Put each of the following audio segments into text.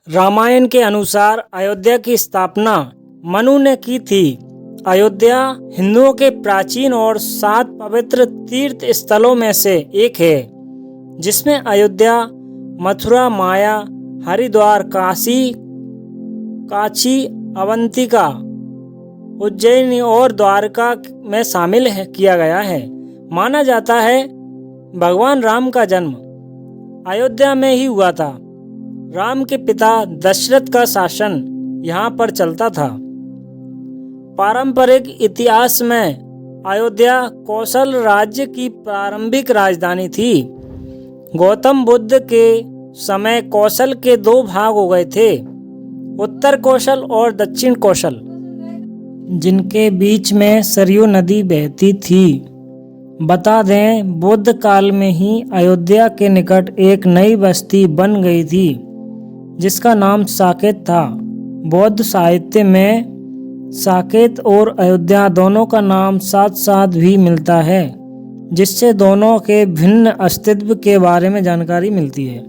रामायण के अनुसार अयोध्या की स्थापना मनु ने की थी। अयोध्या हिंदुओं के प्राचीन और 7 पवित्र तीर्थ स्थलों में से एक है, जिसमें अयोध्या, मथुरा, माया, हरिद्वार, काशी, अवंतिका, उज्जैन और द्वारका में शामिल किया गया है। माना जाता है भगवान राम का जन्म अयोध्या में ही हुआ था। राम के पिता दशरथ का शासन यहाँ पर चलता था। पारंपरिक इतिहास में अयोध्या कौशल राज्य की प्रारंभिक राजधानी थी। गौतम बुद्ध के समय कौशल के 2 भाग हो गए थे, उत्तर कौशल और दक्षिण कौशल, जिनके बीच में सरयू नदी बहती थी। बता दें, बुद्ध काल में ही अयोध्या के निकट एक नई बस्ती बन गई थी, जिसका नाम साकेत था। बौद्ध साहित्य में साकेत और अयोध्या दोनों का नाम साथ साथ भी मिलता है, जिससे दोनों के भिन्न अस्तित्व के बारे में जानकारी मिलती है।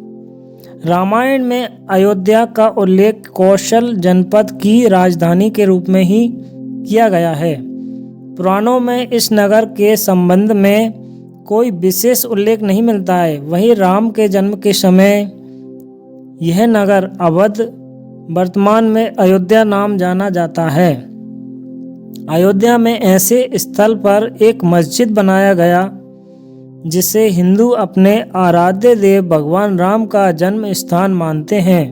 रामायण में अयोध्या का उल्लेख कौशल जनपद की राजधानी के रूप में ही किया गया है। पुराणों में इस नगर के संबंध में कोई विशेष उल्लेख नहीं मिलता है। वहीं राम के जन्म के समय यह नगर अवध, वर्तमान में अयोध्या नाम जाना जाता है। अयोध्या में ऐसे स्थल पर एक मस्जिद बनाया गया, जिसे हिंदू अपने आराध्य देव भगवान राम का जन्म स्थान मानते हैं।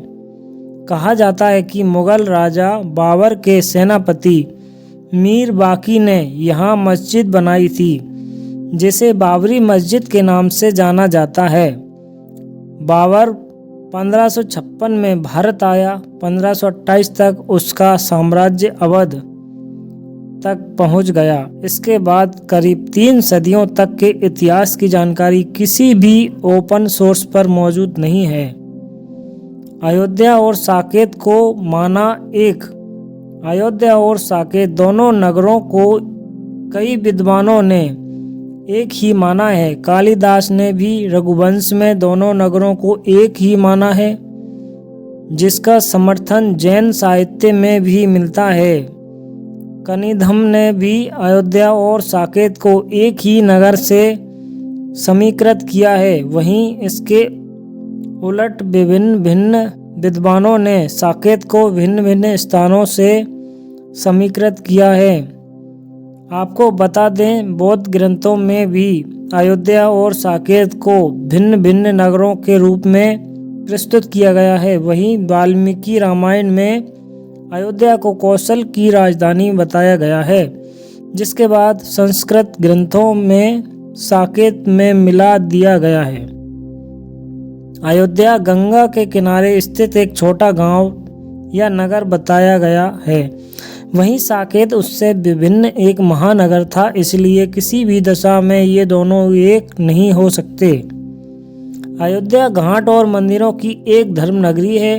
कहा जाता है कि मुगल राजा बाबर के सेनापति मीर बाकी ने यहाँ मस्जिद बनाई थी, जिसे बाबरी मस्जिद के नाम से जाना जाता है। बाबर 1556 में भारत आया। 1528 तक उसका साम्राज्य अवध तक पहुंच गया। इसके बाद करीब 3 सदियों तक के इतिहास की जानकारी किसी भी ओपन सोर्स पर मौजूद नहीं है। अयोध्या और साकेत को माना एक। अयोध्या और साकेत दोनों नगरों को कई विद्वानों ने एक ही माना है। कालिदास ने भी रघुवंश में दोनों नगरों को एक ही माना है, जिसका समर्थन जैन साहित्य में भी मिलता है। कनिंघम ने भी अयोध्या और साकेत को एक ही नगर से समीकृत किया है। वहीं इसके उलट विभिन्न विद्वानों ने साकेत को भिन्न भिन्न स्थानों से समीकृत किया है। आपको बता दें, बौद्ध ग्रंथों में भी अयोध्या और साकेत को भिन्न भिन्न नगरों के रूप में प्रस्तुत किया गया है। वहीं वाल्मीकि रामायण में अयोध्या को कौशल की राजधानी बताया गया है, जिसके बाद संस्कृत ग्रंथों में साकेत में मिला दिया गया है। अयोध्या गंगा के किनारे स्थित एक छोटा गांव या नगर बताया गया है। वहीं साकेत उससे विभिन्न एक महानगर था, इसलिए किसी भी दशा में ये दोनों एक नहीं हो सकते। अयोध्या घाट और मंदिरों की एक धर्म नगरी है।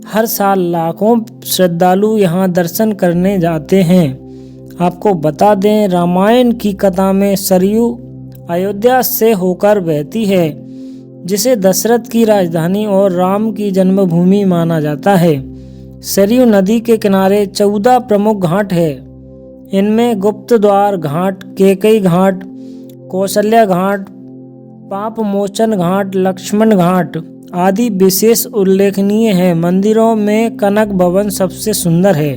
हर साल लाखों श्रद्धालु यहाँ दर्शन करने जाते हैं। आपको बता दें, रामायण की कथा में सरयू अयोध्या से होकर बहती है, जिसे दशरथ की राजधानी और राम की जन्मभूमि माना जाता है। सरयू नदी के किनारे 14 प्रमुख घाट है। इनमें गुप्तद्वार घाट, केकई घाट, कौशल्या घाट, पापमोचन घाट, लक्ष्मण घाट आदि विशेष उल्लेखनीय हैं। मंदिरों में कनक भवन सबसे सुंदर है।